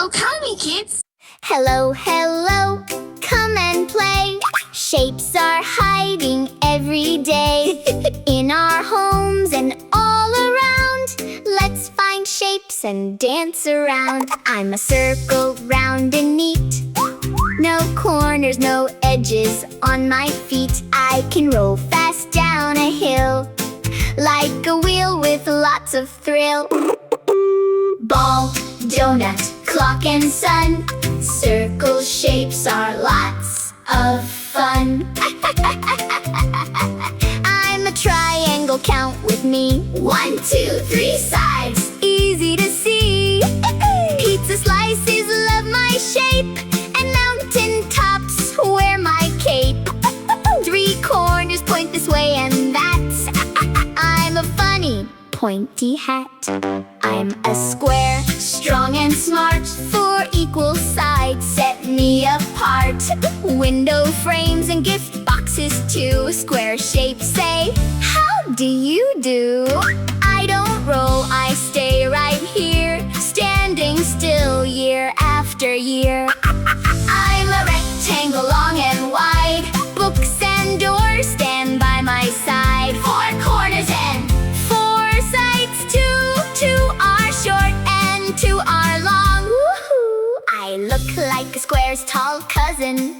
So tell me, kids. Hello, hello, come and play. Shapes are hiding every day in our homes and all around. Let's find shapes and dance around. I'm a circle, round and neat. No corners, no edges on my feet. I can roll fast down a hill like a wheel with lots of thrill. Ball, donut, clock and sun. Circle shapes are lots of fun. I'm a triangle, count with me. 1, 2, 3 sides, easy to see. Pizza slices love my shape, and mountain tops wear my cape. 3 corners point this way and that. I'm a funny pointy hat. I'm a square, strong and smart. 4 equal sides set me apart. Window frames and gift boxes too. Square shapes say, how do you do? I don't roll, I stay right here, standing still year after year. I'm a rectangle, long and wide. Books and doors stand by my side. 4 corners and 4 sides too. 2 are short and 2 are long. Woohoo! I look like a square's tall cousin,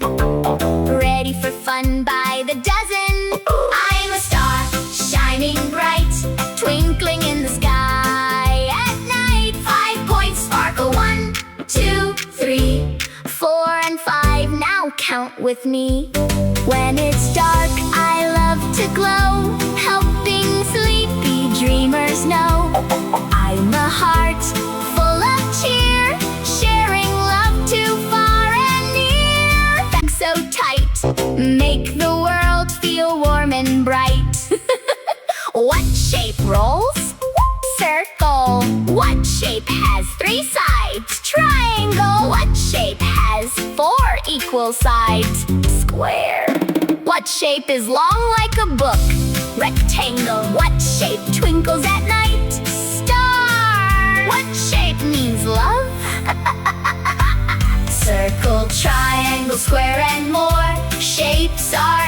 ready for fun by the dozen. I'm a star, shining bright, twinkling in the sky at night. 5 points sparkle, 1, 2, 3, 4 and 5. Now count with me. When it's dark, I love to glow, helping sleepy dreamers know. I'm a heart full of cheer, sharing love too far and near. Back so tight, make the world feel warm and bright. What shape rolls? Circle. What shape has 3 sides? Triangle. What shape has 4 equal sides? Square. What shape is long like a book? Rectangle. What shape twinkles at night? Star. What shape means love? Circle, triangle, square and more. Shapes are